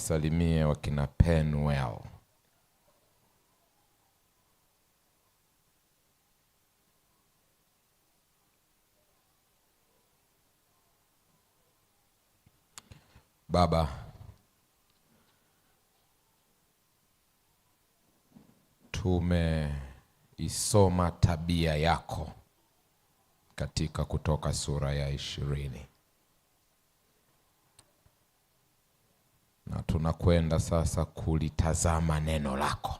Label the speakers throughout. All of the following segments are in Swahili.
Speaker 1: wasalimie wakina Penwell. Baba, tumeisoma tabia yako katika Kutoka sura ya 20. Na tunakwenda sasa kulitazama neno lako.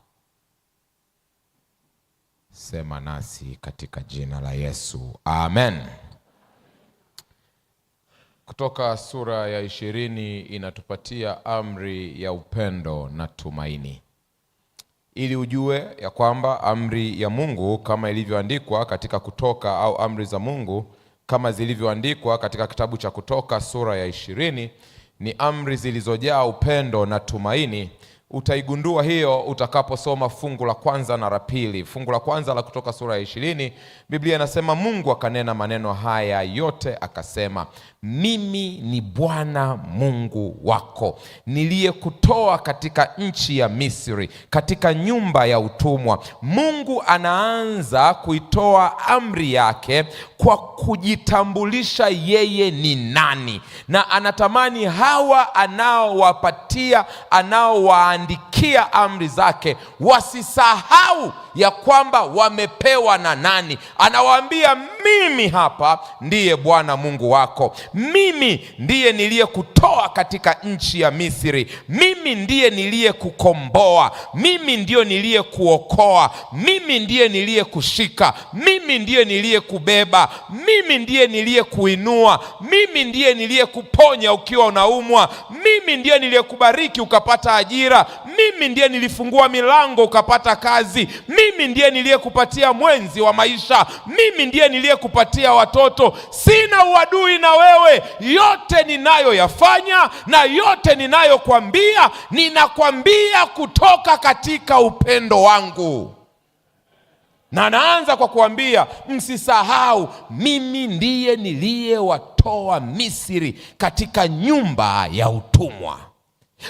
Speaker 1: Sema nasi katika jina la Yesu. Amen. Kutoka sura ya 20 inatupatia amri ya upendo na tumaini. Ili ujue ya kwamba amri ya Mungu kama ilivyoandikwa katika Kutoka, au amri za Mungu kama zilivyoandikwa katika kitabu cha Kutoka sura ya 20 ni amri zilizojaa upendo na tumaini. Utaigundua hiyo utakaposoma fungu la kwanza na la pili. Fungu la kwanza la Kutoka sura ya 20, Biblia inasema, Mungu akanena maneno haya yote akasema, mimi ni Bwana Mungu wako, niliyekutoa katika nchi ya Misri, katika nyumba ya utumwa. Mungu anaanza kuitoa amri yake kwa kujitambulisha yeye ni nani, na anatamani hawa anaowaandikia amri zake wasisahau ya kwamba wamepewa na nani. Anawaambia, mimi hapa ndiye Bwana Mungu wako, mimi ndiye niliyekutoa katika nchi ya Misri, mimi ndiye niliyekukomboa, mimi ndiye niliyekuokoa, mimi ndiye niliyekushika, mimi ndiye niliyekubeba, mimi ndiye niliyekuinua, mimi ndiye niliyekuponya ukiwa unaumwa, mimi ndiye niliyekubariki ukapata ajira, mimi ndiye nilifungua milango ukapata kazi, mimi ndiye niliyekupatia mwenzi wa maisha, mimi ndiye niliyekupatia watoto. Sina uadui na wewe. Yote ninayoyafanya na yote ninayokwambia, ninakwambia kutoka katika upendo wangu. Na naanza kwa kuambia, msisahau mimi ndiye niliyewatoa Misri katika nyumba ya utumwa.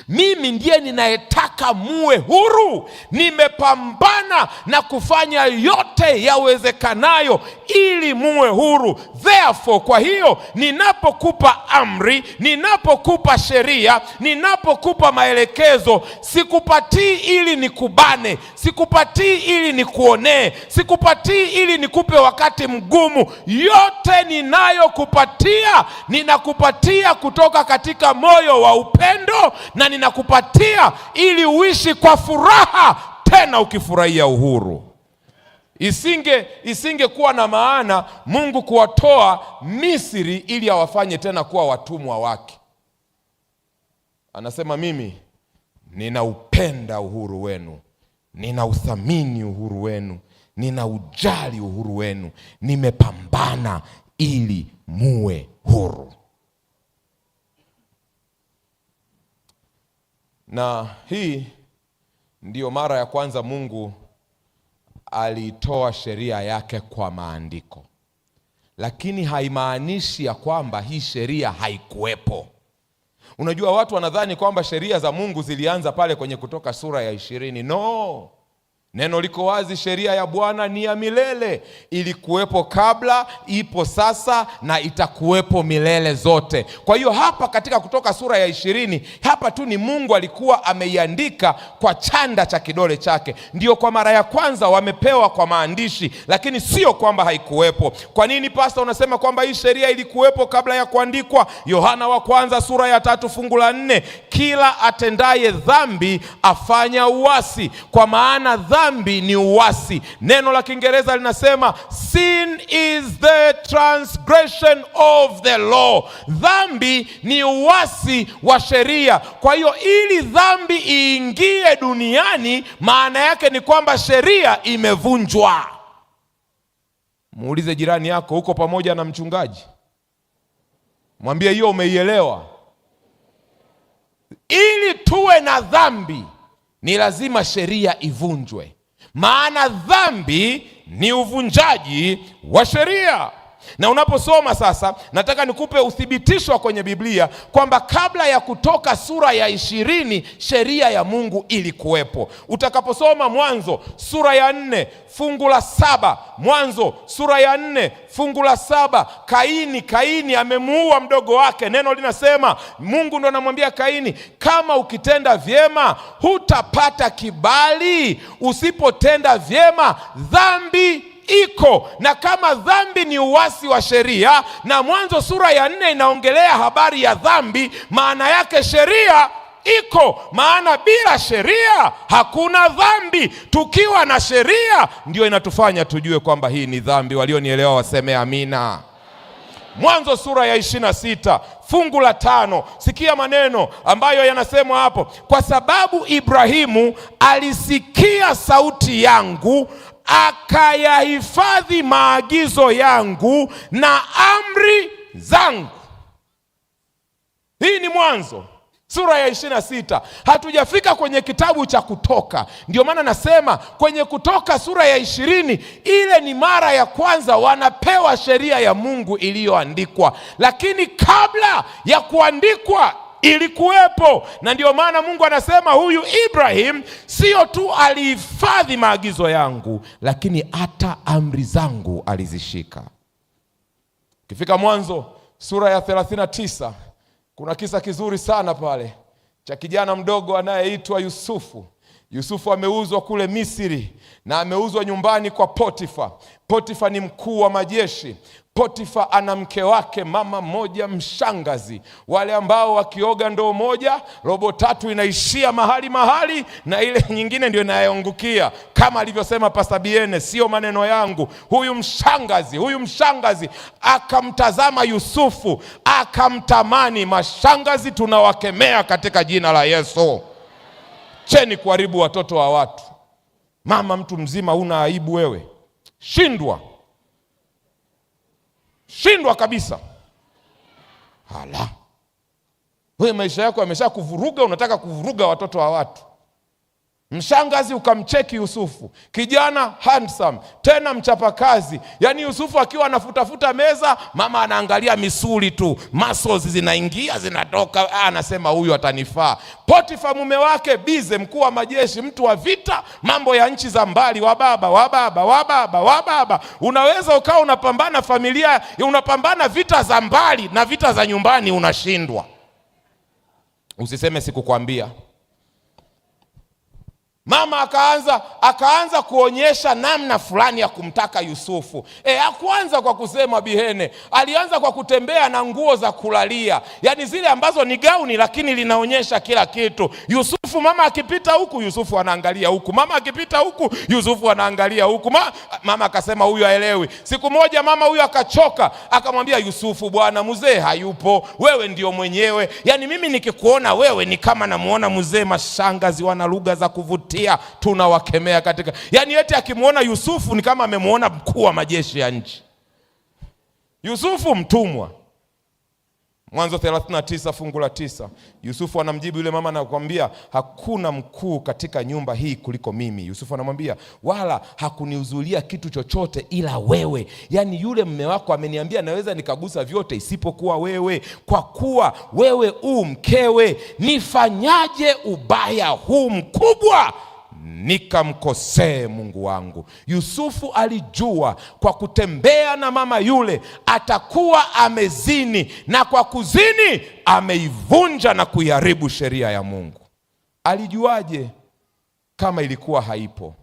Speaker 1: Mimi ndiye ninayetaka muwe huru. Nimepambana na kufanya yote yawezekanayo ili muwe huru. Therefore, kwa hiyo ninapokupa amri, ninapokupa sheria, ninapokupa maelekezo, sikupatii ili nikubane, sikupatii ili nikuonee, sikupatii ili nikupe wakati mgumu. Yote ninayokupatia, ninakupatia kutoka katika moyo wa upendo, na ninakupatia ili uishi kwa furaha, tena ukifurahia uhuru. Isingekuwa na maana Mungu kuwatoa Misri ili awafanye tena kuwa watumwa wake. Anasema, mimi ninaupenda uhuru wenu, ninauthamini uhuru wenu, ninaujali uhuru wenu, nimepambana ili muwe huru. Na hii ndiyo mara ya kwanza Mungu alitoa sheria yake kwa maandiko. Lakini haimaanishi ya kwamba hii sheria haikuwepo. Unajua, watu wanadhani kwamba sheria za Mungu zilianza pale kwenye Kutoka sura ya 20. No. Neno liko wazi, sheria ya Bwana ni ya milele. Ilikuwepo kabla, ipo sasa, na itakuwepo milele zote. Kwa hiyo hapa katika Kutoka sura ya 20, hapa tu ni Mungu alikuwa ameiandika kwa chanda cha kidole chake. Ndio kwa mara ya kwanza wamepewa kwa maandishi, lakini sio kwamba haikuwepo. Kwa nini pastor unasema kwamba hii sheria ilikuwepo kabla ya kuandikwa? Yohana wa kwanza sura ya 3 fungu la 4, kila atendaye dhambi afanya uasi, kwa maana dhambi ni uasi. Neno la Kiingereza linasema sin is the transgression of the law. Dhambi ni uasi wa sheria. Kwa hiyo ili dhambi iingie duniani, maana yake ni kwamba sheria imevunjwa. Muulize jirani yako, uko pamoja na mchungaji? Mwambie hiyo umeielewa. Ili tuwe na dhambi ni lazima sheria ivunjwe. Maana dhambi ni uvunjaji wa sheria. Na unaposoma sasa, nataka nikupe uthibitisho kwenye Biblia kwamba kabla ya Kutoka sura ya 20 sheria ya Mungu ilikuwepo. Utakaposoma Mwanzo sura ya 4 fungu la 7, Mwanzo sura ya 4 fungu la 7, Kaini amemuua mdogo wake. Neno linasema, Mungu ndo anamwambia Kaini, kama ukitenda vyema hutapata kibali, usipotenda vyema dhambi iko. Na kama dhambi ni uasi wa sheria, na Mwanzo sura ya 4 inaongelea habari ya dhambi, maana yake sheria iko, maana bila sheria hakuna dhambi. Tukiwa na sheria ndio inatufanya tujue kwamba hii ni dhambi. Walionielewa waseme amina. Mwanzo sura ya 26 fungu la 5, sikia maneno ambayo yanasemwa hapo: kwa sababu Ibrahimu alisikia sauti yangu, akayahifadhi maagizo yangu na amri zangu. Hii ni Mwanzo sura ya 26. Hatujafika kwenye kitabu cha Kutoka. Ndio maana nasema kwenye Kutoka sura ya 20, ile ni mara ya kwanza wanapewa sheria ya Mungu iliyoandikwa, lakini kabla ya kuandikwa ilikuwepo. Na ndio maana Mungu anasema huyu Ibrahim sio tu alihifadhi maagizo yangu, lakini hata amri zangu alizishika. Ukifika Mwanzo sura ya 39, kuna kisa kizuri sana pale cha kijana mdogo anayeitwa Yusufu. Yusufu ameuzwa kule Misri na ameuzwa nyumbani kwa Potifa. Potifa ni mkuu wa majeshi. Potifa ana mke wake mama mmoja mshangazi, wale ambao wakioga ndoo moja robo tatu inaishia mahali na ile nyingine ndio inayoangukia, kama alivyosema Pastor Biene, sio maneno yangu. Huyu mshangazi akamtazama Yusufu, akamtamani. Mashangazi tunawakemea katika jina la Yesu. Cheni kuharibu watoto wa watu. Mama mtu mzima, una aibu wewe? Shindwa kabisa. Hala, wewe maisha yako yamesha kuvuruga, unataka kuvuruga watoto wa watu. Mshangazi ukamcheki Yusufu, kijana handsome, tena mchapakazi. Yaani Yusufu akiwa anafutafuta meza, mama anaangalia misuli tu, muscles zinaingia zinatoka, anasema huyu atanifaa. Potifa mume wake bize, mkuu wa majeshi, mtu wa vita, mambo ya nchi za mbali, wababa. Unaweza ukawa unapambana familia, unapambana vita za mbali na vita za nyumbani unashindwa. Usiseme sikukwambia. Mama akaanza kuonyesha namna fulani ya kumtaka Yusufu. Hakuanza kwa kusema bihene, alianza kwa kutembea na nguo za kulalia, yaani zile ambazo ni gauni lakini linaonyesha kila kitu. Yusufu, mama akipita huku Yusufu anaangalia huku, mama akipita huku Yusufu anaangalia huku. Mama akasema huyu haelewi. Siku moja mama huyu akachoka, akamwambia Yusufu, bwana mzee hayupo, wewe ndio mwenyewe. Yaani mimi nikikuona wewe ni kama namuona mzee. Mashangazi wana lugha za kuvutia, tunawakemea katika, yaani eti akimuona Yusufu ni kama amemuona mkuu wa majeshi ya nchi. Yusufu mtumwa. Mwanzo 39 fungu la 9. Yusufu anamjibu yule mama na kumwambia, hakuna mkuu katika nyumba hii kuliko mimi. Yusufu anamwambia, wala hakuniuzulia kitu chochote ila wewe. Yaani yule mume wako ameniambia naweza nikagusa vyote isipokuwa wewe, kwa kuwa wewe mkewe. Nifanyaje ubaya huu mkubwa nikamkosee Mungu wangu? Yusufu alijua kwa kutembea na mama yule atakuwa amezini, na kwa kuzini ameivunja na kuiharibu sheria ya Mungu. Alijuaje kama ilikuwa haipo?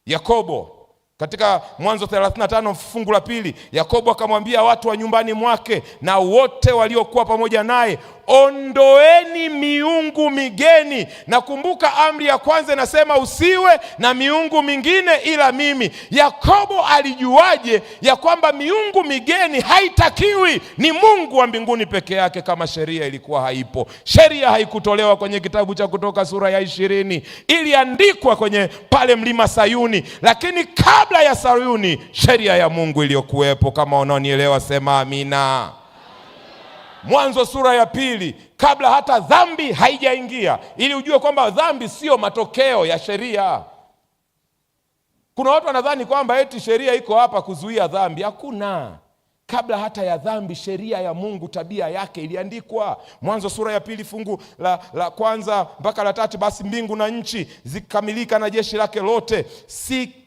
Speaker 1: Yakobo katika Mwanzo 35 fungu la 2, Yakobo akamwambia watu wa nyumbani mwake na wote waliokuwa pamoja naye, ondoeni miungu migeni. Na kumbuka amri ya kwanza inasema usiwe na miungu mingine ila mimi. Yakobo alijuaje ya kwamba miungu migeni haitakiwi, ni Mungu wa mbinguni peke yake, kama sheria ilikuwa haipo? Sheria haikutolewa kwenye kitabu cha Kutoka sura ya 20, iliandikwa kwenye pale mlima Sayuni, lakini kabla ya Sayuni sheria ya Mungu iliyokuwepo. Kama unaonielewa sema amina. Mwanzo sura ya 2, kabla hata dhambi haijaingia, ili ujue kwamba dhambi sio matokeo ya sheria. Kuna watu wanadhani kwamba eti sheria iko hapa kuzuia dhambi. Hakuna. Kabla hata ya dhambi, sheria ya Mungu, tabia yake iliandikwa. Mwanzo sura ya 2 fungu la kwanza mpaka la 3, basi mbingu na nchi zikamilika na jeshi lake lote.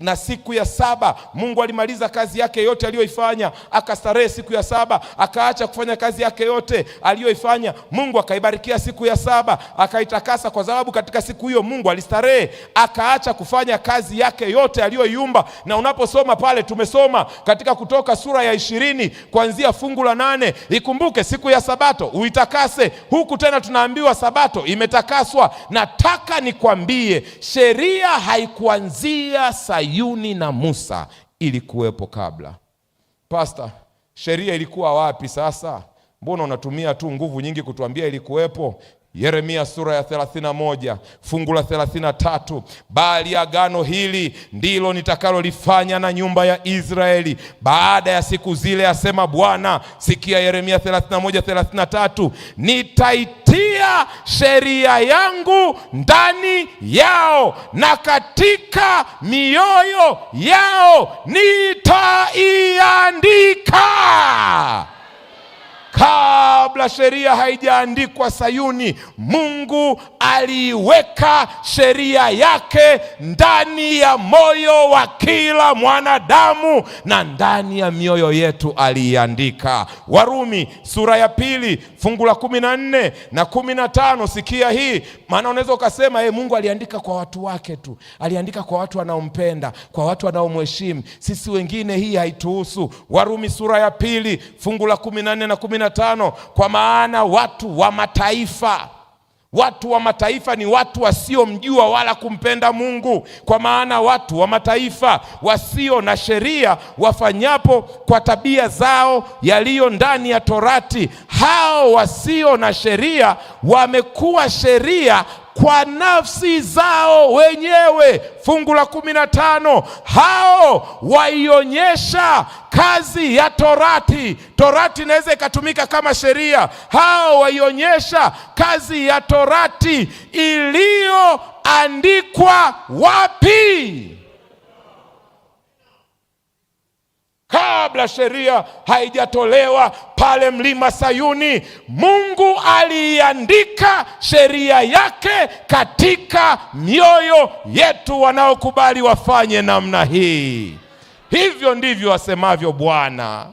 Speaker 1: Na siku ya 7 Mungu alimaliza kazi yake yote aliyoifanya, akastarehe siku ya 7, akaacha kufanya kazi yake yote aliyoifanya. Mungu akaibarikia siku ya 7, akaitakasa, kwa sababu katika siku hiyo Mungu alistarehe, akaacha kufanya kazi yake yote aliyoiumba. Na unaposoma pale, tumesoma katika Kutoka sura ya 20 kuanzia fungu la 8, ikumbuke siku ya Sabato uitakase. Huku tena tunaambiwa Sabato imetakaswa. Nataka nikwambie, sheria haikuanzia Sayuni na Musa, ilikuwepo kabla. Pastor, sheria ilikuwa wapi sasa? Mbona unatumia tu nguvu nyingi kutuambia ilikuwepo? Yeremia sura ya 31 fungu la 33, bali agano hili ndilo nitakalolifanya na nyumba ya Israeli baada ya siku zile, asema Bwana. Sikia Yeremia 31:33, nitaitia sheria yangu ndani yao na katika mioyo yao nitaiandika. Kabla sheria haijaandikwa Sayuni, Mungu aliweka sheria yake ndani ya moyo wa kila mwanadamu, na ndani ya mioyo yetu aliandika. Warumi sura ya 2 fungu la 14 na 15. Sikia hii, maana unaweza ukasema Mungu aliandika kwa watu wake tu, aliandika kwa watu wanaompenda, kwa watu wanaomheshimu, sisi wengine hii haituhusu. Warumi sura ya 2 fungu la 14 na 15, kwa maana watu wa mataifa ni watu wasiomjua wala kumpenda Mungu. Kwa maana watu wa mataifa wasio na sheria wafanyapo kwa tabia zao yaliyo ndani ya Torati, hao wasio na sheria wamekuwa sheria kwa nafsi zao wenyewe. Fungu la 15, hao waionyesha kazi ya Torati. Torati inaweza ikatumika kama sheria. Hao waionyesha kazi ya Torati iliyoandikwa wapi? Kabla sheria haijatolewa pale mlima Sayuni, Mungu aliandika sheria yake katika mioyo yetu wanaokubali wafanye namna hii. Hivyo ndivyo asemavyo Bwana.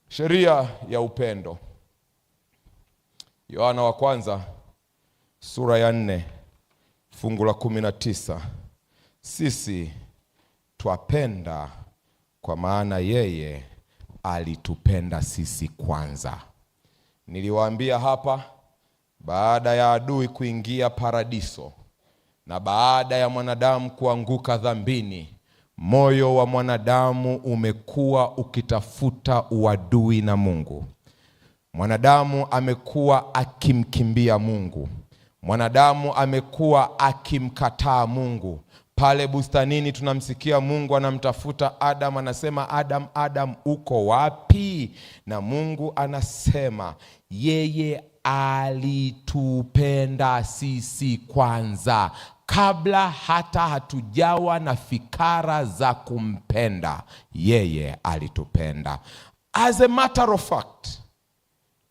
Speaker 1: Sheria ya upendo. Yohana wa kwanza sura ya 4 fungu la 19, sisi twapenda kwa maana yeye alitupenda sisi kwanza. Niliwaambia hapa, baada ya adui kuingia paradiso na baada ya mwanadamu kuanguka dhambini, moyo wa mwanadamu umekuwa ukitafuta uadui na Mungu. Mwanadamu amekuwa akimkimbia Mungu. Mwanadamu amekuwa akimkataa Mungu. Pale bustanini tunamsikia Mungu anamtafuta Adam, anasema Adam, Adam, uko wapi? Na Mungu anasema yeye alitupenda sisi kwanza, kabla hata hatujawa na fikara za kumpenda, yeye alitupenda. As a matter of fact,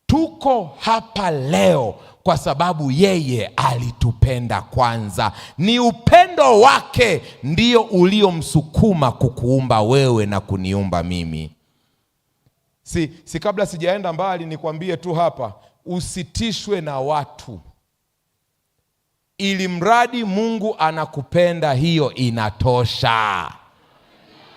Speaker 1: tuko hapa leo kwa sababu yeye alitupenda kwanza. Ni upendo wake ndio uliomsukuma kukuumba wewe na kuniumba mimi. Si kabla sijaenda mbali nikwambie tu hapa, usitishwe na watu. Ili mradi Mungu anakupenda, hiyo inatosha.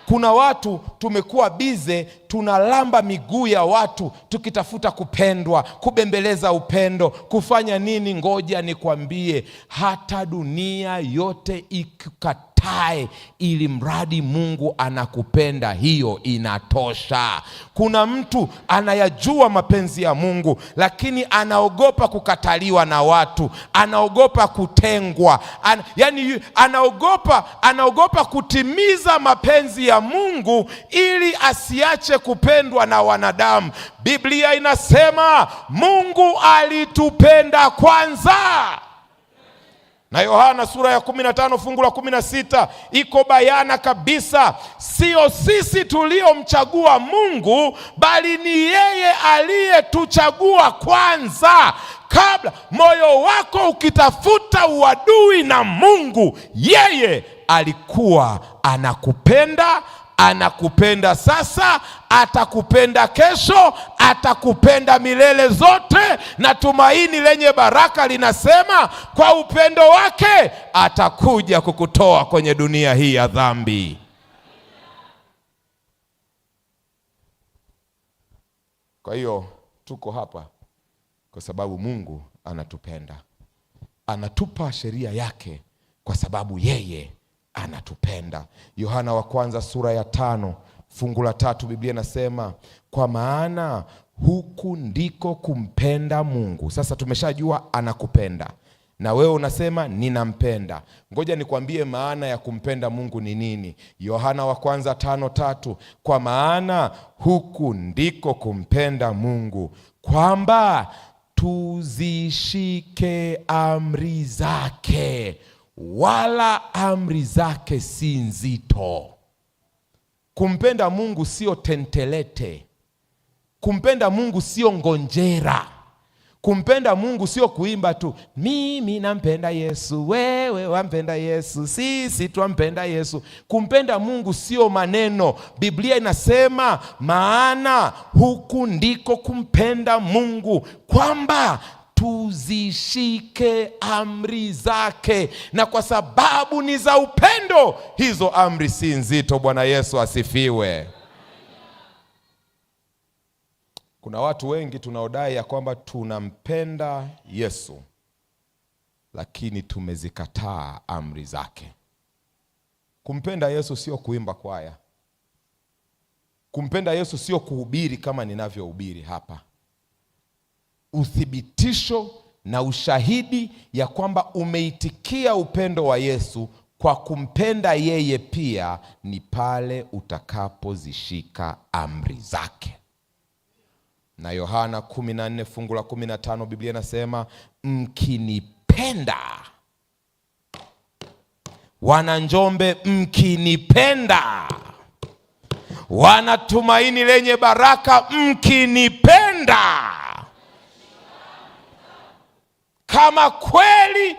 Speaker 1: Kuna watu tumekuwa bize, tunalamba miguu ya watu tukitafuta kupendwa, kubembeleza upendo, kufanya nini? Ngoja nikwambie, hata dunia yote ikukatae, ili mradi Mungu anakupenda, hiyo inatosha. Kuna mtu anayajua mapenzi ya Mungu, lakini anaogopa kukataliwa na watu, anaogopa kutengwa, anaogopa kutimiza mapenzi ya Mungu ili asiache kupendwa na wanadamu. Biblia inasema Mungu alitupenda kwanza. Na Yohana sura ya 15 fungu la 16 iko bayana kabisa, sio sisi tuliomchagua Mungu, bali ni yeye aliyetuchagua kwanza. Kabla moyo wako ukitafuta uadui na Mungu, yeye alikuwa anakupenda. Anakupenda sasa, atakupenda kesho, atakupenda milele zote. Na tumaini lenye baraka linasema kwa upendo wake atakuja kukutoa kwenye dunia hii ya dhambi. Kwa hiyo tuko hapa kwa sababu Mungu anatupenda. Anatupa sheria yake kwa sababu yeye anatupenda. Yohana wa kwanza sura ya 5 fungu la 3, Biblia inasema kwa maana huku ndiko kumpenda Mungu. Sasa tumeshajua anakupenda, na wewe unasema ninampenda. Ngoja nikwambie maana ya kumpenda Mungu ni nini. Yohana wa kwanza 5:3, kwa maana huku ndiko kumpenda Mungu, kwamba tuzishike amri zake, wala amri zake si nzito. Kumpenda Mungu sio tentelete. Kumpenda Mungu sio ngonjera. Kumpenda Mungu sio kuimba tu, mimi nampenda Yesu, wewe wampenda Yesu, sisi twampenda Yesu. Kumpenda Mungu sio maneno. Biblia inasema maana huku ndiko kumpenda Mungu, kwamba tuzishike amri zake. Na kwa sababu ni za upendo, hizo amri si nzito. Bwana Yesu asifiwe. Kuna watu wengi tunaodai ya kwamba tunampenda Yesu, lakini tumezikataa amri zake. Kumpenda Yesu sio kuimba kwaya. Kumpenda Yesu sio kuhubiri kama ninavyohubiri hapa. Uthibitisho na ushahidi ya kwamba umeitikia upendo wa Yesu kwa kumpenda yeye pia ni pale utakapozishika amri zake. Na Yohana 14 fungu la 15, Biblia inasema mkinipenda, wana Njombe, mkinipenda, wana Tumaini lenye Baraka, mkinipenda. Kama kweli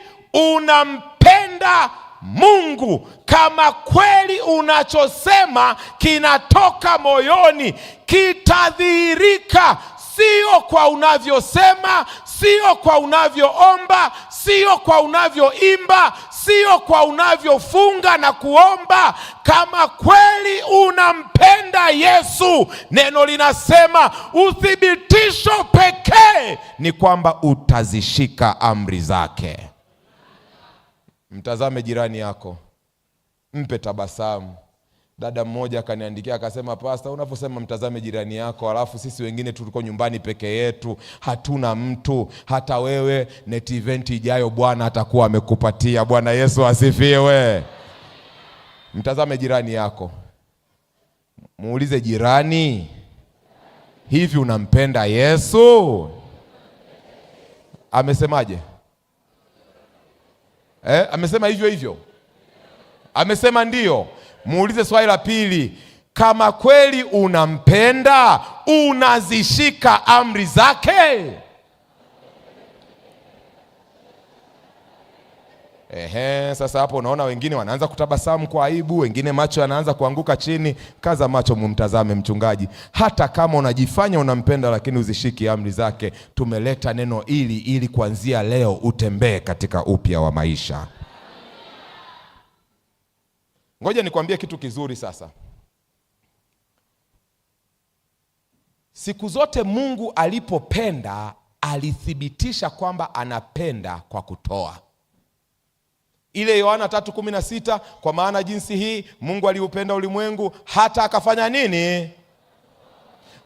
Speaker 1: unampenda Mungu, kama kweli unachosema kinatoka moyoni, kitadhihirika, sio kwa unavyosema, sio kwa unavyoomba, sio kwa unavyoimba, sio kwa unavyofunga na kuomba. Kama kweli unampenda Yesu, neno linasema uthibitisho pekee ni kwamba utazishika amri zake. Mtazame jirani yako, mpe tabasamu. Dada mmoja akaniandikia akasema, Pastor, unaposema mtazame jirani yako, alafu sisi wengine tuliko nyumbani peke yetu, hatuna mtu. Hata wewe net event ijayo Bwana atakuwa amekupatia. Bwana Yesu asifiwe. Mtazame jirani yako, muulize jirani, hivi unampenda Yesu? Amesemaje? Amesema hivyo hivyo? Amesema ndio. Muulize swali la pili, kama kweli unampenda, unazishika amri zake? Sasa hapo unaona wengine wanaanza kutabasamu kwa aibu, wengine macho yanaanza kuanguka chini. Kaza macho, mumtazame mchungaji. Hata kama unajifanya unampenda lakini uzishiki amri zake, tumeleta neno ili kuanzia leo utembee katika upya wa maisha. Ngoja nikwambie kitu kizuri sasa. Siku zote Mungu alipopenda, alithibitisha kwamba anapenda kwa kutoa. Ile Yohana 3:16, kwa maana jinsi hii Mungu aliupenda ulimwengu hata akafanya nini?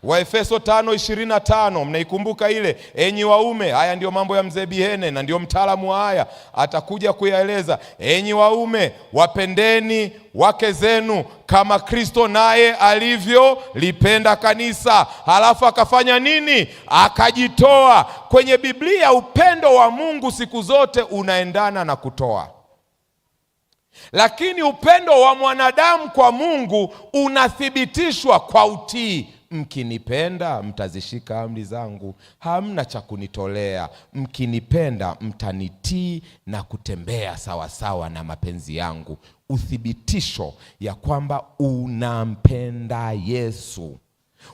Speaker 1: Waefeso 5:25, mnaikumbuka ile? Enyi waume, haya ndio mambo ya mzee Bihene na ndio mtaalamu wa haya atakuja kuyaeleza. Enyi waume, wapendeni wake zenu kama Kristo naye alivyolipenda kanisa. Halafu akafanya nini? Akajitoa. Kwenye Biblia upendo wa Mungu siku zote unaendana na kutoa. Lakini upendo wa mwanadamu kwa Mungu unathibitishwa kwa utii. Mkinipenda mtazishika amri zangu, hamna cha kunitolea. Mkinipenda mtanitii na kutembea sawasawa na mapenzi yangu. Uthibitisho ya kwamba unampenda Yesu,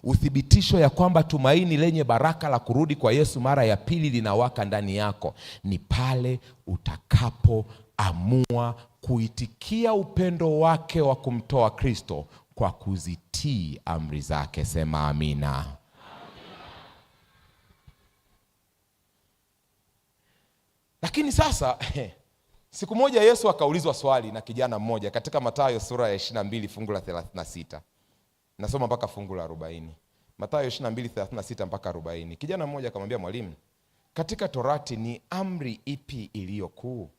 Speaker 1: uthibitisho ya kwamba tumaini lenye baraka la kurudi kwa Yesu mara ya pili linawaka ndani yako, ni pale utakapoamua kuitikia upendo wake wa kumtoa Kristo kwa kuzitii amri zake. Sema amina. Amina. Lakini sasa siku moja Yesu akaulizwa swali na kijana mmoja katika Mathayo sura ya 22 fungu la 36. Nasoma mpaka fungu la 40. Mathayo 22:36 mpaka 40. Kijana mmoja akamwambia, mwalimu, katika Torati ni amri ipi iliyo kuu?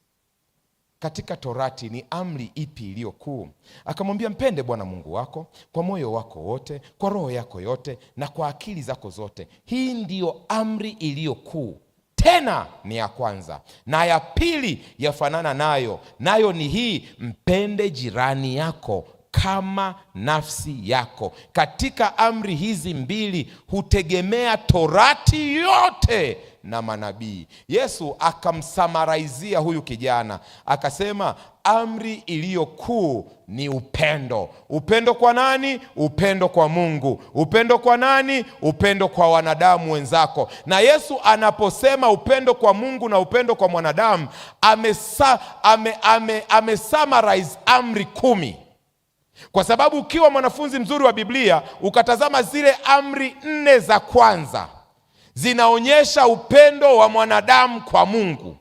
Speaker 1: Katika Torati ni amri ipi iliyo kuu? Akamwambia, mpende Bwana Mungu wako kwa moyo wako wote, kwa roho yako yote na kwa akili zako zote. Hii ndiyo amri iliyo kuu, tena ni ya kwanza, na ya pili yafanana nayo, nayo ni hii: mpende jirani yako kama nafsi yako. Katika amri hizi mbili hutegemea Torati yote na manabii. Yesu akamsamaraizia huyu kijana akasema, amri iliyo kuu ni upendo. Upendo kwa nani? Upendo kwa Mungu. Upendo kwa nani? Upendo kwa wanadamu wenzako. Na Yesu anaposema upendo kwa Mungu na upendo kwa mwanadamu, amesummarize amri 10. Kwa sababu ukiwa mwanafunzi mzuri wa Biblia ukatazama zile amri 4 za kwanza, zinaonyesha upendo wa mwanadamu kwa Mungu,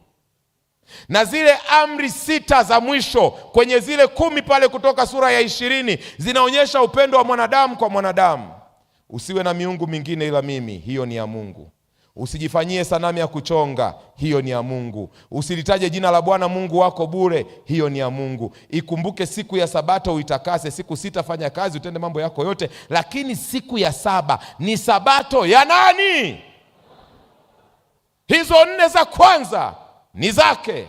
Speaker 1: na zile amri 6 za mwisho kwenye zile 10 pale kutoka sura ya 20 zinaonyesha upendo wa mwanadamu kwa mwanadamu. Usiwe na miungu mingine ila mimi, hiyo ni ya Mungu. Usijifanyie sanamu ya kuchonga, hiyo ni ya Mungu. Usilitaje jina la Bwana Mungu wako bure, hiyo ni ya Mungu. Ikumbuke siku ya Sabato uitakase, siku 6 fanya kazi utende mambo yako yote, lakini siku ya 7 ni Sabato ya nani? Hizo 4 za kwanza ni zake.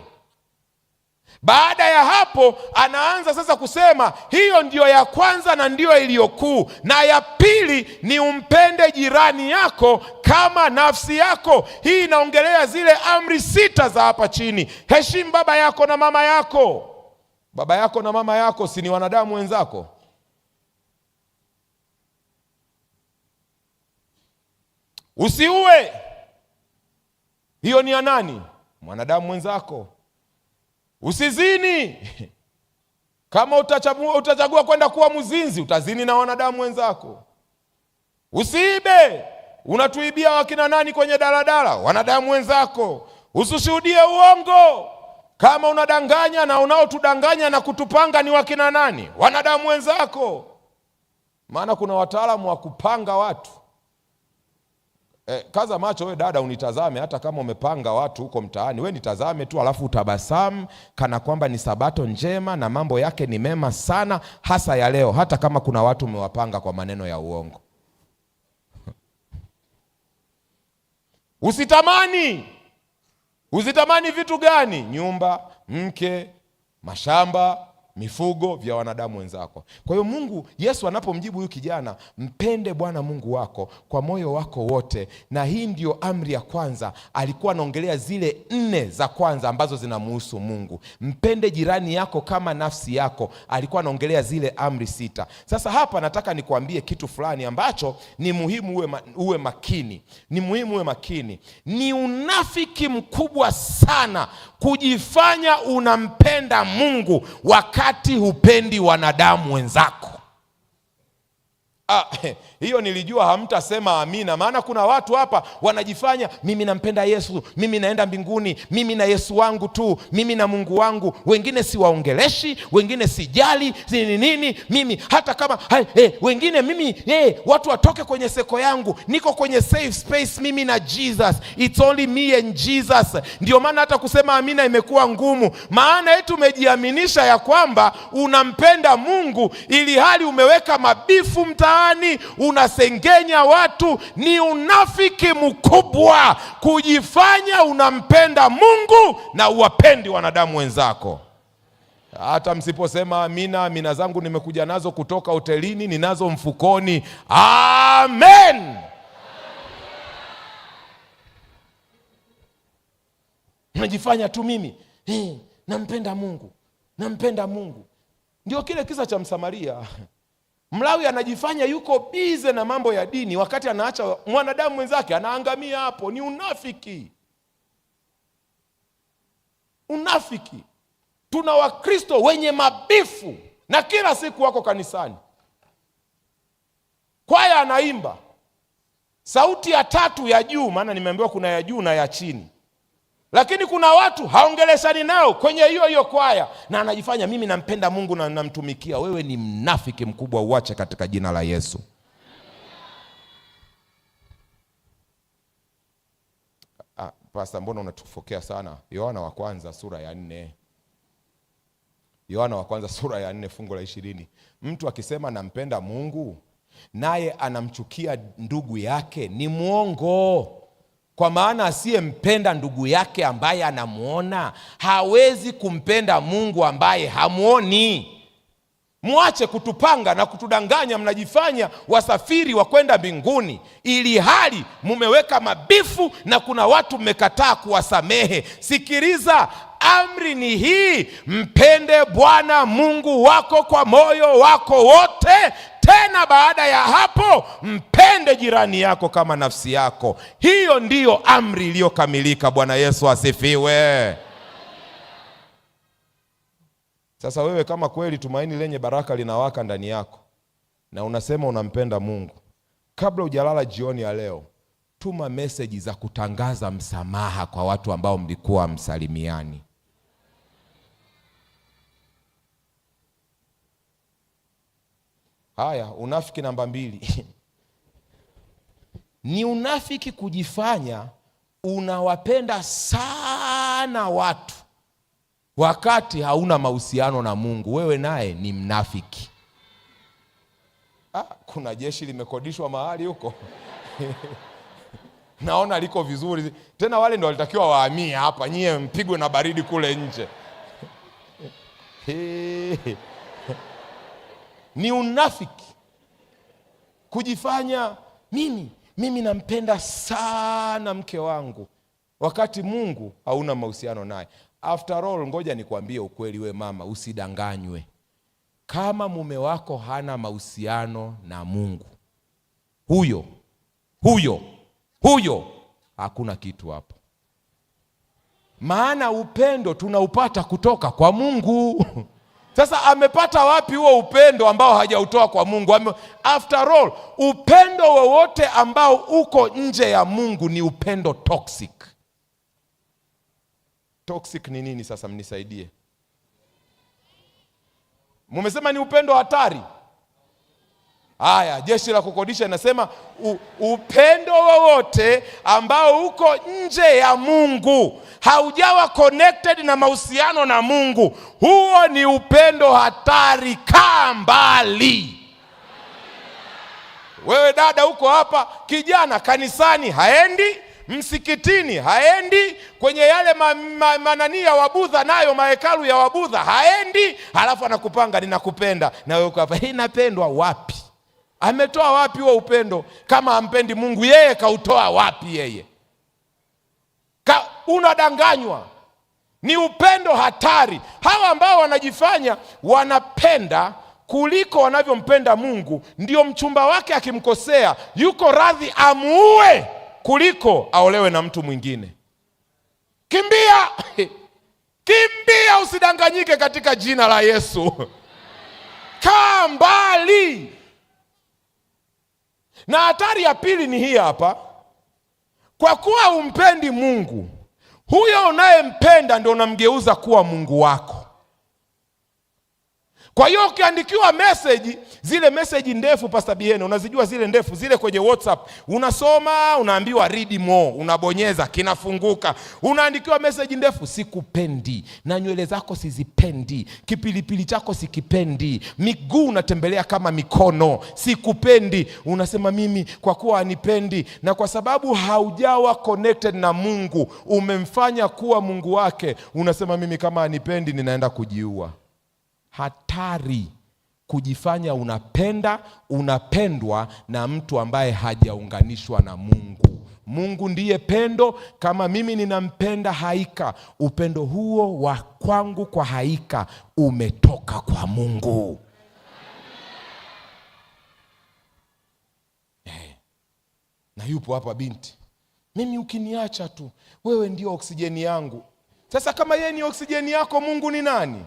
Speaker 1: Baada ya hapo anaanza sasa kusema hiyo ndiyo ya kwanza na ndiyo iliyokuu, na ya pili ni umpende jirani yako kama nafsi yako. Hii inaongelea zile amri 6 za hapa chini. Heshimu baba yako na mama yako. Baba yako na mama yako si ni wanadamu wenzako? Usiue, hiyo ni ya nani? Mwanadamu mwenzako. Usizini, kama utachagua kwenda kuwa mzinzi, utazini na wanadamu wenzako. Usiibe, unatuibia wakina nani kwenye daladala? Wanadamu wenzako. Usishuhudie uongo, kama unadanganya na unaotudanganya na kutupanga ni wakina nani? Wanadamu wenzako. Maana kuna wataalamu wa kupanga watu. Kaza macho we dada, unitazame hata kama umepanga watu huko mtaani. We nitazame tu alafu utabasamu kana kwamba ni Sabato njema na mambo yake ni mema sana, hasa ya leo, hata kama kuna watu umewapanga kwa maneno ya uongo. Usitamani. Usitamani vitu gani? Nyumba, mke, mashamba, mifugo vya wanadamu wenzako. Kwa hiyo Mungu, Yesu anapomjibu huyu kijana, mpende Bwana Mungu wako kwa moyo wako wote, na hii ndio amri ya kwanza, alikuwa anaongelea zile 4 za kwanza ambazo zinamhusu Mungu. Mpende jirani yako kama nafsi yako, alikuwa anaongelea zile amri 6. Sasa hapa nataka nikuambie kitu fulani ambacho ni muhimu uwe makini. Ni muhimu uwe makini. Ni unafiki mkubwa sana kujifanya unampenda Mungu wakati hupendi wanadamu wenzako. Hiyo nilijua hamtasema amina, maana kuna watu hapa wanajifanya mimi nampenda Yesu, mimi naenda mbinguni, mimi na Yesu wangu tu, mimi na Mungu wangu, wengine siwaongeleshi, wengine sijali nini, mimi hata kama wengine mimi watu watoke kwenye seko yangu, niko kwenye safe space mimi na Jesus, it's only me and Jesus. Ndio maana hata kusema amina imekuwa ngumu, maana yetu umejiaminisha ya kwamba unampenda Mungu ili hali umeweka mabifu mtaani, unasengenya watu. Ni unafiki mkubwa kujifanya unampenda Mungu na uwapendi wanadamu wenzako. Hata msiposema amina, amina zangu nimekuja nazo kutoka hotelini, ninazo mfukoni. Amen. Unajifanya tu mimi nampenda Mungu, nampenda Mungu. Ndio kile kisa cha Msamaria. Mlawi anajifanya yuko bize na mambo ya dini, wakati anaacha mwanadamu mwenzake anaangamia hapo. Ni unafiki. Unafiki. Tuna Wakristo wenye mabifu na kila siku wako kanisani. Kwaya anaimba sauti ya tatu ya juu, maana nimeambiwa kuna ya juu na ya chini. Lakini kuna watu haongeleshani nao kwenye hiyo kwaya, na anajifanya mimi nampenda Mungu na namtumikia. Wewe ni mnafiki mkubwa, uache katika jina la Yesu. Pastor, mbona unatufokea sana? Yohana wa kwanza sura ya 4. Yohana wa kwanza sura ya 4 fungu la 20. Mtu akisema nampenda Mungu naye anamchukia ndugu yake ni mwongo. Kwa maana asiyempenda ndugu yake ambaye anamuona hawezi kumpenda Mungu ambaye hamuoni. Muache kutupanga na kutudanganya, mnajifanya wasafiri wa kwenda mbinguni ili hali mumeweka mabifu na kuna watu mmekataa kuwasamehe. Sikiliza, amri ni hii: mpende Bwana Mungu wako kwa moyo wako wote, tena baada ya hapo mpende jirani yako kama nafsi yako. Hiyo ndiyo amri iliyokamilika. Bwana Yesu asifiwe. Sasa wewe kama kweli tumaini lenye baraka linawaka ndani yako na unasema unampenda Mungu, kabla hujalala jioni ya leo, tuma meseji za kutangaza msamaha kwa watu ambao mlikuwa msalimiani. Haya, unafiki namba 2. Ni unafiki kujifanya unawapenda sana watu wakati hauna mahusiano na Mungu. Wewe naye ni mnafiki. Kuna jeshi limekodishwa mahali huko. Naona liko vizuri. Tena wale ndio walitakiwa wahamie hapa, nyie mpigwe na baridi kule nje. Ni unafiki kujifanya mimi nampenda sana mke wangu wakati Mungu hauna mahusiano naye. After all, ngoja nikwambie ukweli, we mama, usidanganywe. Kama mume wako hana mahusiano na Mungu, huyo hakuna kitu hapo. Maana upendo tunaupata kutoka kwa Mungu. Sasa amepata wapi huo upendo ambao hajautoa kwa Mungu? After all, upendo wowote ambao uko nje ya Mungu ni upendo toxic. Toxic ni nini sasa, mnisaidie? Mumesema ni upendo hatari. Haya, jeshi la kukodisha inasema upendo wowote ambao uko nje ya Mungu, haujawa connected na mahusiano na Mungu, huo ni upendo hatari. Kaa mbali. Wewe dada uko hapa, kijana kanisani haendi, msikitini haendi, kwenye yale manani ya Wabudha, nayo mahekalu ya Wabudha haendi, halafu anakupanga ninakupenda, na wewe uko hapa, napendwa wapi? Ametoa wapi huo upendo? Kama hampendi Mungu, yeye kautoa wapi yeye? Unadanganywa. Ni upendo hatari. Hawa ambao wanajifanya wanapenda kuliko wanavyompenda Mungu, ndio mchumba wake akimkosea yuko radhi amuue kuliko aolewe na mtu mwingine. Kimbia. Kimbia, usidanganyike katika jina la Yesu. Kaa mbali. Na hatari ya pili ni hii hapa. Kwa kuwa umpendi Mungu, huyo unayempenda ndio unamgeuza kuwa Mungu wako. Kwa hiyo ukiandikiwa message, zile message ndefu Pastor Bihene, unazijua zile ndefu zile kwenye WhatsApp, unasoma, unaambiwa read more, unabonyeza kinafunguka. Unaandikiwa message ndefu, sikupendi, na nywele zako sizipendi, kipilipili chako sikipendi, miguu unatembelea kama mikono, sikupendi. Unasema mimi kwa kuwa anipendi, na kwa sababu haujawa connected na Mungu, umemfanya kuwa Mungu wake, unasema mimi kama anipendi ninaenda kujiua. Hatari kujifanya unapendwa na mtu ambaye hajaunganishwa na Mungu. Mungu ndiye pendo. Kama mimi ninampenda Haika, upendo huo wa kwangu kwa Haika umetoka kwa Mungu. Na yupo hapa binti, mimi ukiniacha tu, wewe ndio oksijeni yangu. Sasa kama yeye ni oksijeni yako, Mungu ni nani?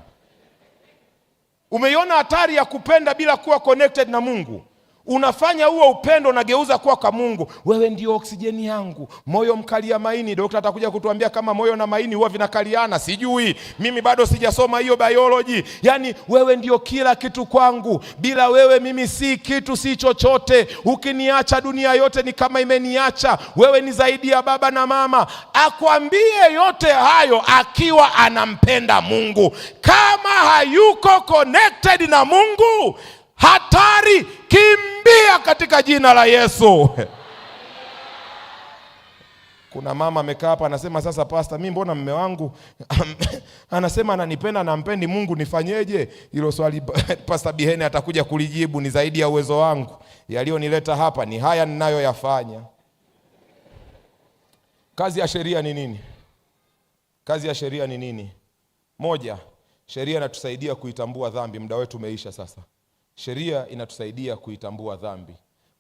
Speaker 1: Umeiona hatari ya kupenda bila kuwa connected na Mungu? Unafanya huo upendo unageuza kuwa kwa Mungu. Wewe ndio oksijeni yangu. Moyo mkalia maini. Daktari atakuja kutuambia kama moyo na maini huwa vinakaliana. Sijui. Mimi bado sijasoma hiyo biology. Yaani wewe ndio kila kitu kwangu. Bila wewe mimi si kitu, si chochote. Ukiniacha dunia yote ni kama imeniacha. Wewe ni zaidi ya baba na mama. Akwambie yote hayo akiwa anampenda Mungu. Kama hayuko connected na Mungu, hatari, kimbia katika jina la Yesu. Kuna mama amekaa hapa anasema, sasa pastor, mimi mbona mume wangu anasema ananipenda na ampendi Mungu, nifanyeje? Hilo swali Pastor Bihene atakuja kulijibu, ni zaidi ya uwezo wangu. Yalionileta hapa ni haya ninayoyafanya. Kazi ya sheria ni nini? Kazi ya sheria ni nini? Moja, sheria inatusaidia kuitambua dhambi. Muda wetu umeisha sasa. Sheria inatusaidia kuitambua dhambi.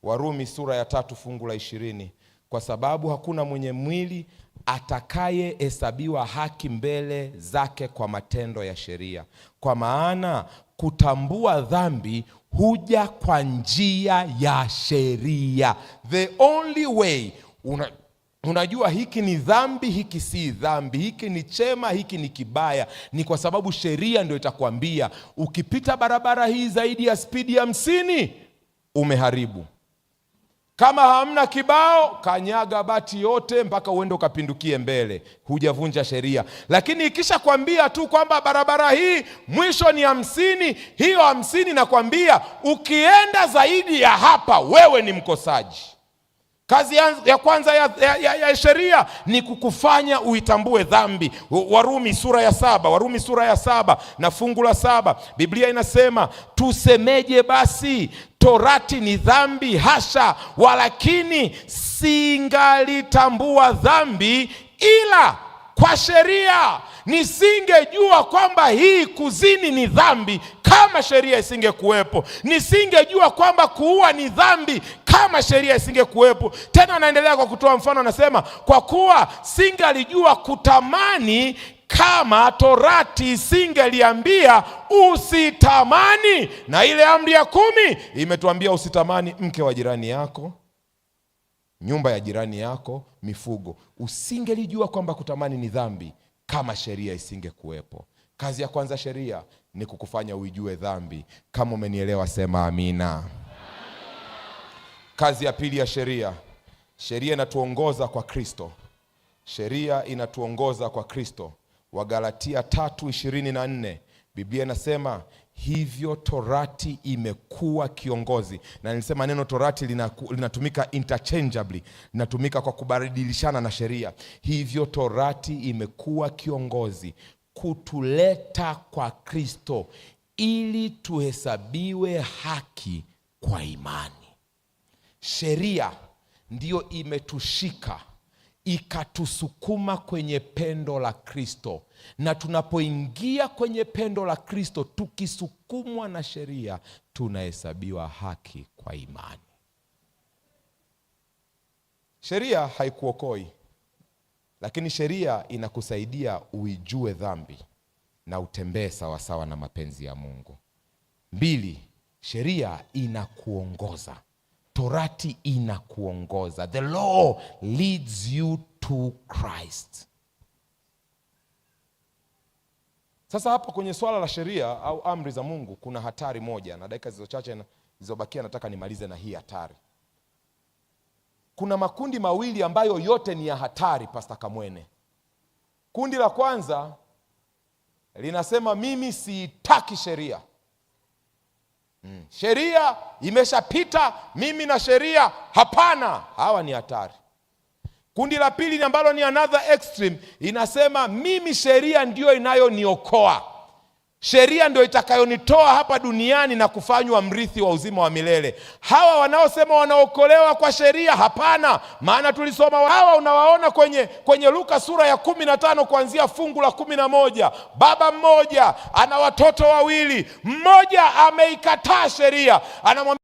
Speaker 1: Warumi sura ya 3 fungu la 20. Kwa sababu hakuna mwenye mwili atakayehesabiwa haki mbele zake kwa matendo ya sheria. Kwa maana kutambua dhambi huja kwa njia ya sheria. The only way unajua hiki ni dhambi, hiki si dhambi, hiki ni chema, hiki ni kibaya, ni kwa sababu sheria ndio itakwambia ukipita barabara hii zaidi ya spidi ya 50 umeharibu. Kama hamna kibao, kanyaga bati yote mpaka uende ukapindukie mbele, hujavunja sheria. Lakini ikisha kwambia tu kwamba barabara hii mwisho ni 50, hiyo 50 nakwambia ukienda zaidi ya hapa wewe ni mkosaji. Kazi ya kwanza ya sheria ni kukufanya uitambue dhambi. Warumi sura ya 7 na fungu la 7. Biblia inasema, tusemeje basi? Torati ni dhambi? Hasha! Walakini singalitambua dhambi ila kwa sheria. Nisingejua kwamba hii kuzini ni dhambi kama sheria isingekuwepo. Nisingejua kwamba kuua ni dhambi kama sheria isingekuwepo. Tena anaendelea kwa kutoa mfano, anasema kwa kuwa singalijua kutamani kama torati isingeliambia usitamani. Na ile amri ya 10 imetuambia usitamani mke wa jirani yako, nyumba ya jirani yako, mifugo. Usingelijua kwamba kutamani ni dhambi kama sheria isingekuwepo. Kazi ya kwanza sheria ni kukufanya uijue dhambi. Kama umenielewa sema amina. Kazi ya pili ya sheria, sheria inatuongoza kwa Kristo. Sheria inatuongoza kwa Kristo. Wagalatia 3:24 Biblia inasema, hivyo torati imekuwa kiongozi. Na nilisema neno torati linatumika interchangeably, linatumika kwa kubadilishana na sheria. Hivyo torati imekuwa kiongozi kutuleta kwa Kristo ili tuhesabiwe haki kwa imani. Sheria ndiyo imetushika ikatusukuma kwenye pendo la Kristo, na tunapoingia kwenye pendo la Kristo tukisukumwa na sheria tunahesabiwa haki kwa imani. Sheria haikuokoi, lakini sheria inakusaidia uijue dhambi na utembee sawa sawa na mapenzi ya Mungu. 2, sheria inakuongoza. Torati inakuongoza. The law leads you to Christ. Sasa hapa kwenye swala la sheria au amri za Mungu kuna hatari moja, na dakika zizo chache zilizobakia nataka nimalize na hii hatari. Kuna makundi mawili ambayo yote ni ya hatari, Pastor Kamwene. Kundi la kwanza linasema mimi sitaki sheria. Sheria imeshapita, mimi na sheria hapana. Hawa ni hatari. Kundi la pili ambalo ni another extreme, inasema mimi sheria ndio inayoniokoa. Sheria ndio itakayonitoa hapa duniani na kufanywa mrithi wa uzima wa milele. Hawa wanaosema wanaokolewa kwa sheria, hapana. Maana tulisoma hawa, unawaona kwenye Luka sura ya 15 kuanzia fungu la 11. Baba mmoja ana watoto wawili, mmoja ameikataa sheria, anamwambia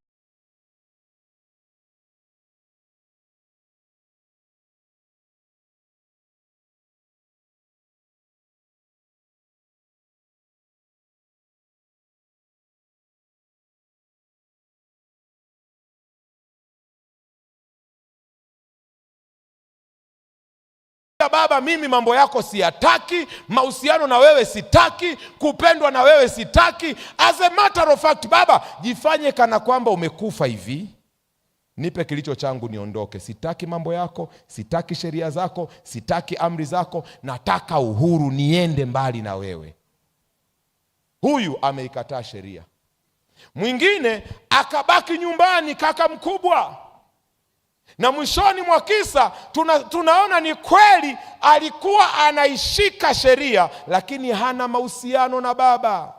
Speaker 1: baba, mimi mambo yako siyataki, mahusiano na wewe sitaki, kupendwa na wewe sitaki. As a matter of fact, baba, jifanye kana kwamba umekufa hivi, nipe kilicho changu niondoke. Sitaki mambo yako, sitaki sheria zako, sitaki amri zako, nataka uhuru, niende mbali na wewe. Huyu ameikataa sheria. Mwingine akabaki nyumbani, kaka mkubwa. Na mwishoni mwa kisa tunaona ni kweli alikuwa anaishika sheria, lakini hana mahusiano na baba.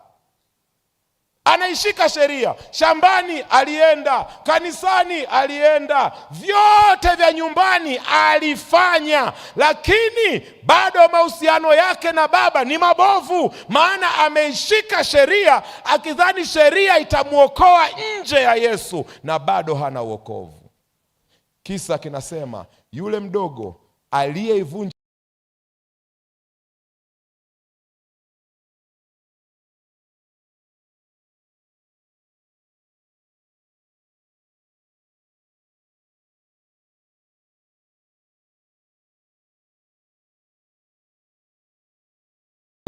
Speaker 1: Anaishika sheria, shambani alienda, kanisani alienda, vyote vya nyumbani alifanya, lakini bado mahusiano yake na baba ni mabovu. Maana ameishika sheria akidhani sheria itamuokoa nje ya Yesu, na bado hana wokovu. Kisa kinasema yule mdogo aliyeivunja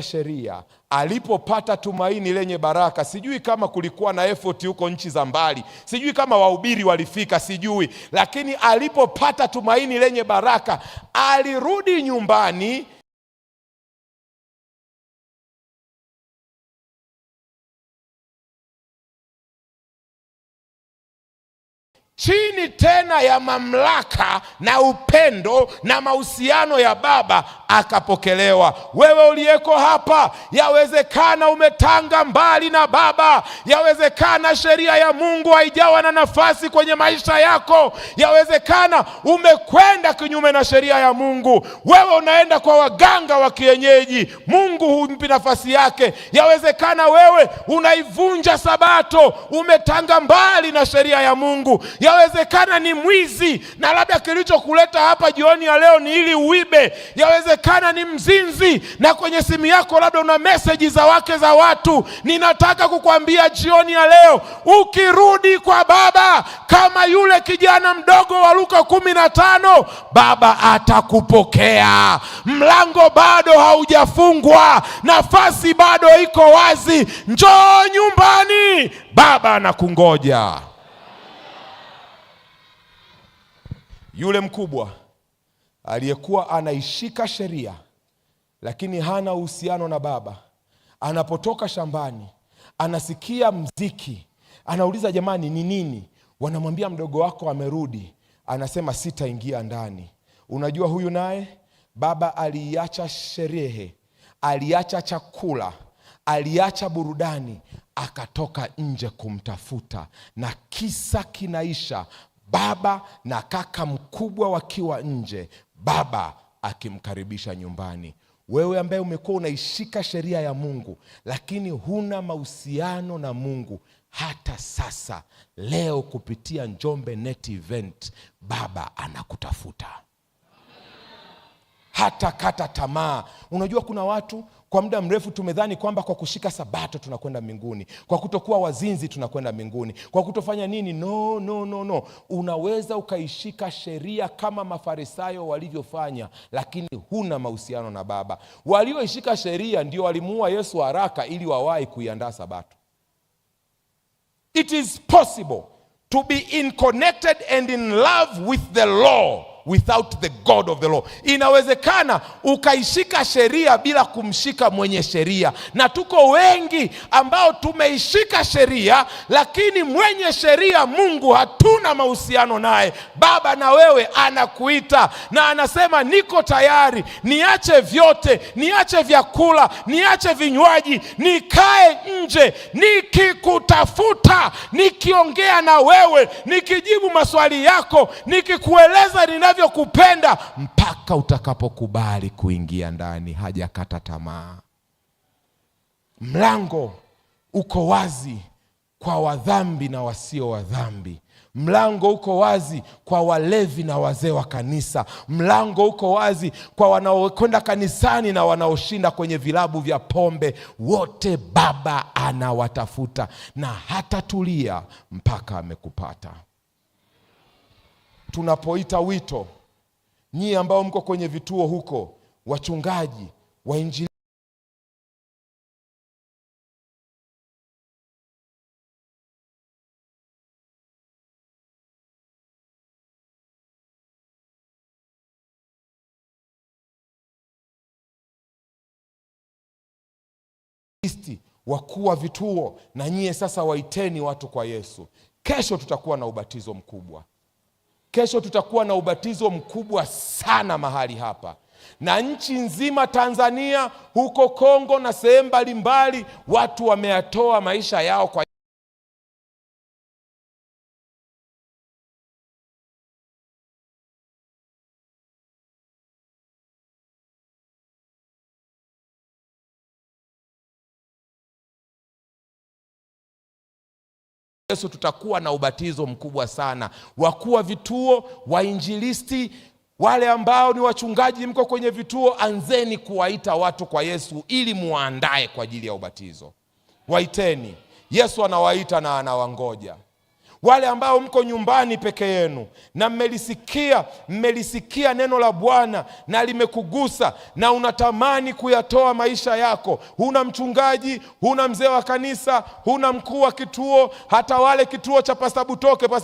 Speaker 1: sheria, alipopata tumaini lenye baraka. Sijui kama kulikuwa na effort huko nchi za mbali, sijui kama wahubiri walifika, sijui, lakini alipopata tumaini lenye baraka, alirudi nyumbani chini tena ya mamlaka na upendo na mahusiano ya baba, akapokelewa. Wewe uliyeko hapa, yawezekana umetanga mbali na baba, yawezekana sheria ya Mungu haijawa na nafasi kwenye maisha yako, yawezekana umekwenda kinyume na sheria ya Mungu. Wewe unaenda kwa waganga wa kienyeji, Mungu humpi nafasi yake. Yawezekana wewe unaivunja Sabato, umetanga mbali na sheria ya Mungu. Yawezekana ni mwizi, na labda kilichokuleta hapa jioni ya leo ni ili uibe. Yawezekana ni mzinzi, na kwenye simu yako labda una message za wake za watu. Ninataka kukwambia jioni ya leo, ukirudi kwa baba kama yule kijana mdogo wa Luka 15, baba atakupokea. Mlango bado haujafungwa, nafasi bado iko wazi. Njoo nyumbani, baba anakungoja. Yule mkubwa aliyekuwa anaishika sheria lakini hana uhusiano na baba, anapotoka shambani anasikia mziki, anauliza jamani ni nini? Wanamwambia mdogo wako amerudi. Anasema sitaingia ndani. Unajua huyu naye baba aliacha sherehe, aliacha chakula, aliacha burudani, akatoka nje kumtafuta, na kisa kinaisha baba na kaka mkubwa wakiwa nje, baba akimkaribisha nyumbani. Wewe ambaye umekuwa unaishika sheria ya Mungu lakini huna mahusiano na Mungu, hata sasa leo kupitia Njombe Net Event, baba anakutafuta. hata kata tamaa. Unajua kuna watu kwa muda mrefu tumedhani kwamba kwa kushika Sabato tunakwenda mbinguni, kwa kutokuwa wazinzi tunakwenda mbinguni, kwa kutofanya nini. No. Unaweza ukaishika sheria kama Mafarisayo walivyofanya, lakini huna mahusiano na Baba. Walioishika sheria ndio walimuua Yesu haraka ili wawahi kuiandaa Sabato. It is possible to be in connected and in love with the law without the God of the law. Inawezekana ukaishika sheria bila kumshika mwenye sheria, na tuko wengi ambao tumeishika sheria, lakini mwenye sheria Mungu hatuna mahusiano naye. Baba na wewe anakuita na anasema niko tayari, niache vyote, niache vyakula, niache vinywaji, nikae nje nikikutafuta, nikiongea na wewe, nikijibu maswali yako, nikikueleza ninavyokupenda, mpaka utakapokubali kuingia ndani. Hajakata tamaa. Mlango uko wazi kwa wadhambi na wasio wadhambi. Mlango uko wazi kwa walevi na wazee wa kanisa. Mlango uko wazi kwa wanaokwenda kanisani na wanaoshinda kwenye vilabu vya pombe. Wote Baba anawatafuta na hatatulia mpaka amekupata. Tunapoita wito, nyie ambao mko kwenye vituo huko, wachungaji, wainjilisti, wakuu wa vituo, na nyie sasa waiteni watu kwa Yesu. Kesho tutakuwa na ubatizo mkubwa. Kesho tutakuwa na ubatizo mkubwa sana mahali hapa, na nchi nzima Tanzania, huko Kongo na sehemu mbalimbali, watu wameyatoa maisha yao kwa Yesu. Tutakuwa na ubatizo mkubwa sana. Wakuu wa vituo, wainjilisti, wale ambao ni wachungaji, mko kwenye vituo, anzeni kuwaita watu kwa Yesu ili muandae kwa ajili ya ubatizo. Waiteni. Yesu anawaita na anawangoja. Wale ambao mko nyumbani peke yenu na mmelisikia neno la Bwana na limekugusa na unatamani kuyatoa maisha yako, huna mchungaji, huna mzee wa kanisa, huna mkuu wa kituo, hata wale kituo cha Pastor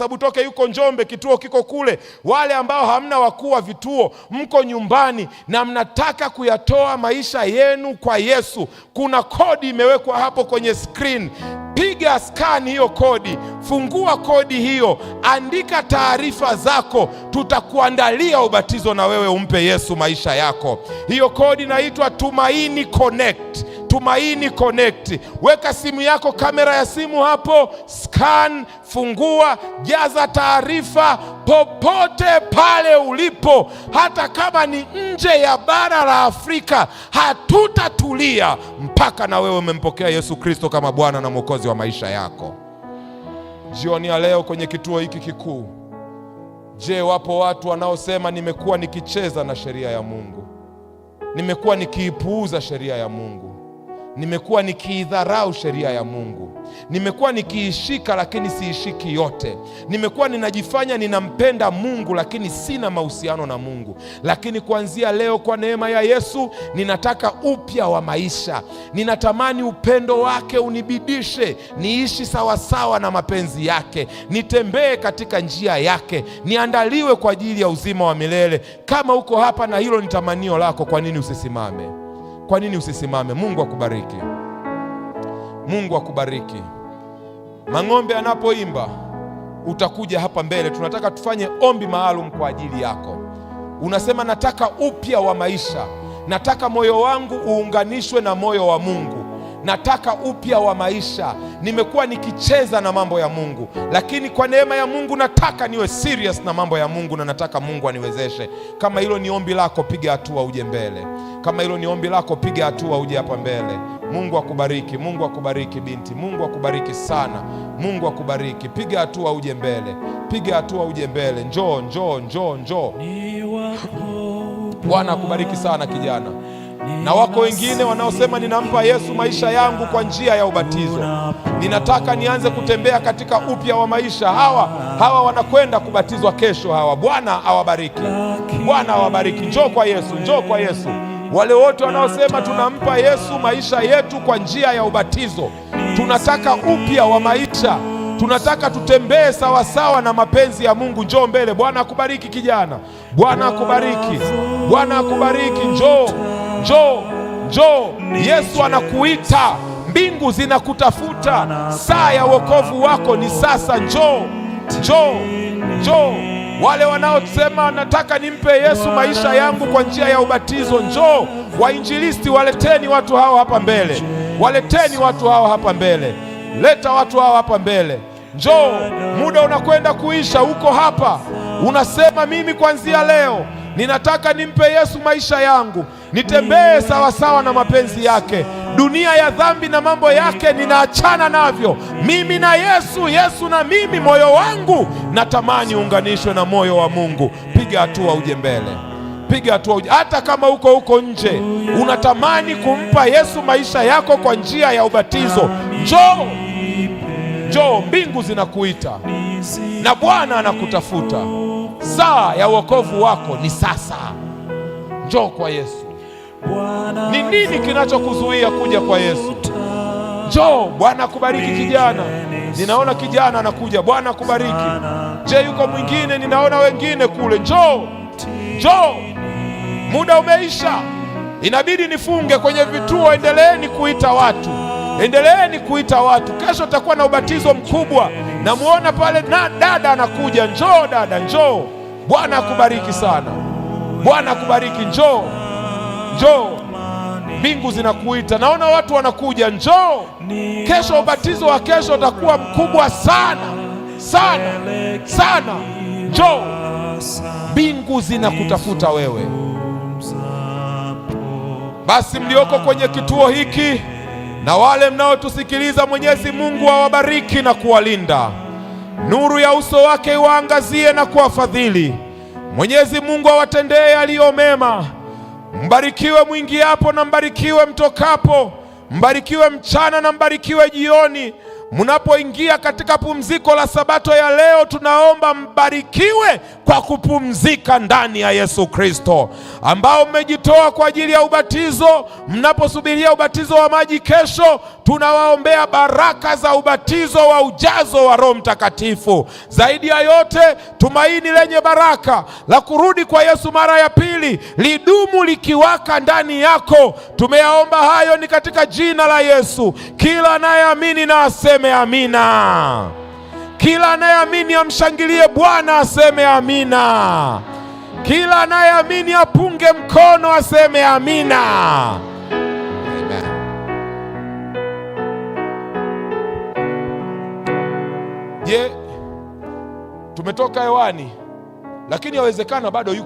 Speaker 1: Butoke yuko Njombe, kituo kiko kule. Wale ambao hamna wakuu wa vituo, mko nyumbani na mnataka kuyatoa maisha yenu kwa Yesu, kuna kodi imewekwa hapo kwenye screen. Piga scan hiyo kodi, fungua kodi hiyo, andika taarifa zako, tutakuandalia ubatizo na wewe umpe Yesu maisha yako. Hiyo kodi inaitwa Tumaini Connect. Tumaini Connect. Weka simu yako, kamera ya simu hapo, scan, fungua, jaza taarifa. Popote pale ulipo, hata kama ni nje ya bara la Afrika, hatutatulia mpaka na wewe umempokea Yesu Kristo kama Bwana na Mwokozi wa maisha yako. Jioni ya leo kwenye kituo hiki kikuu, je, wapo watu wanaosema nimekuwa nikicheza na sheria ya Mungu, nimekuwa nikiipuuza sheria ya Mungu, nimekuwa nikiidharau sheria ya Mungu, nimekuwa nikiishika lakini siishiki yote, nimekuwa ninajifanya ninampenda Mungu lakini sina mahusiano na Mungu. Lakini kuanzia leo, kwa neema ya Yesu, ninataka upya wa maisha. Ninatamani upendo wake unibidishe, niishi sawasawa na mapenzi yake, nitembee katika njia yake, niandaliwe kwa ajili ya uzima wa milele. Kama uko hapa na hilo ni tamanio lako, kwa nini usisimame? Kwa nini usisimame? Mungu akubariki. Mungu akubariki. Mang'ombe anapoimba utakuja hapa mbele, tunataka tufanye ombi maalum kwa ajili yako. Unasema nataka upya wa maisha, nataka moyo wangu uunganishwe na moyo wa Mungu, nataka upya wa maisha. Nimekuwa nikicheza na mambo ya Mungu, lakini kwa neema ya Mungu nataka niwe serious na mambo ya Mungu, na nataka Mungu aniwezeshe. Kama hilo ni ombi lako, piga hatua uje mbele. Kama hilo ni ombi lako, piga hatua uje hapa mbele. Mungu akubariki. Mungu akubariki binti. Mungu akubariki sana. Mungu akubariki. Piga hatua uje mbele. Piga hatua uje mbele. Njoo.
Speaker 2: Ni wako
Speaker 1: Bwana akubariki sana kijana. Na wako wengine wanaosema ninampa Yesu maisha yangu kwa njia ya ubatizo, ninataka nianze kutembea katika upya wa maisha. Hawa wanakwenda kubatizwa kesho hawa. Bwana awabariki, Bwana awabariki. Njoo kwa Yesu, njoo kwa Yesu. Wale wote wanaosema tunampa Yesu maisha yetu kwa njia ya ubatizo, tunataka upya wa maisha, tunataka tutembee sawasawa na mapenzi ya Mungu. Njoo mbele. Bwana akubariki kijana, Bwana akubariki, Bwana akubariki. Njoo, njoo, njoo. Yesu anakuita, mbingu zinakutafuta. Saa ya wokovu wako ni sasa. Njoo, njoo, njoo. Wale wanaosema nataka nimpe Yesu maisha yangu kwa njia ya ubatizo, njoo. Wainjilisti, waleteni watu hawa hapa mbele, waleteni watu hawa hapa mbele. Leta watu hawa hapa mbele. Njoo, muda unakwenda kuisha. Uko hapa unasema mimi kuanzia leo ninataka nimpe Yesu maisha yangu, nitembee sawasawa na mapenzi yake. Dunia ya dhambi na mambo yake ninaachana navyo, mimi na Yesu, Yesu na mimi. Moyo wangu natamani unganishwe na moyo wa Mungu. Piga hatua uje mbele, piga hatua. Hata kama uko nje unatamani kumpa Yesu maisha yako kwa njia ya ubatizo, njoo, njoo. Mbingu zinakuita na Bwana anakutafuta. Saa ya wokovu wako ni sasa. Njoo kwa Yesu. Ni nini kinachokuzuia kuja kwa Yesu? Njoo. Bwana akubariki kijana. Ninaona kijana anakuja. Bwana akubariki. Je, yuko mwingine? Ninaona wengine kule. Njoo, njoo. Muda umeisha, inabidi nifunge kwenye vituo. Endeleeni kuita watu, endeleeni kuita watu. Kesho takuwa na ubatizo mkubwa. Namuona pale na dada anakuja. Njoo dada, njoo. Bwana akubariki sana, Bwana akubariki. Njoo, njoo. Mbingu zinakuita. Naona watu wanakuja. Njoo. Kesho ubatizo wa kesho utakuwa mkubwa sana sana sana. Njoo. Mbingu zinakutafuta wewe. Basi mlioko kwenye kituo hiki na wale mnaotusikiliza, Mwenyezi Mungu awabariki na kuwalinda. Nuru ya uso wake iwaangazie na kuwafadhili. Mwenyezi Mungu awatendee yaliyo mema. Mbarikiwe mwingiapo na mbarikiwe mtokapo. Mbarikiwe mchana na mbarikiwe jioni. Mnapoingia katika pumziko la Sabato ya leo, tunaomba mbarikiwe kwa kupumzika ndani ya Yesu Kristo. Ambao mmejitoa kwa ajili ya ubatizo, mnaposubiria ubatizo wa maji kesho, tunawaombea baraka za ubatizo wa ujazo wa Roho Mtakatifu. Zaidi ya yote, tumaini lenye baraka la kurudi kwa Yesu mara ya pili lidumu likiwaka ndani yako. Tumeyaomba hayo ni katika jina la Yesu. Kila anayeamini na aseme amina. Kila anayeamini amshangilie Bwana, aseme amina. Kila anayeamini apunge mkono, aseme amina. Amen. Je, tumetoka hewani, lakini yawezekana bado yuko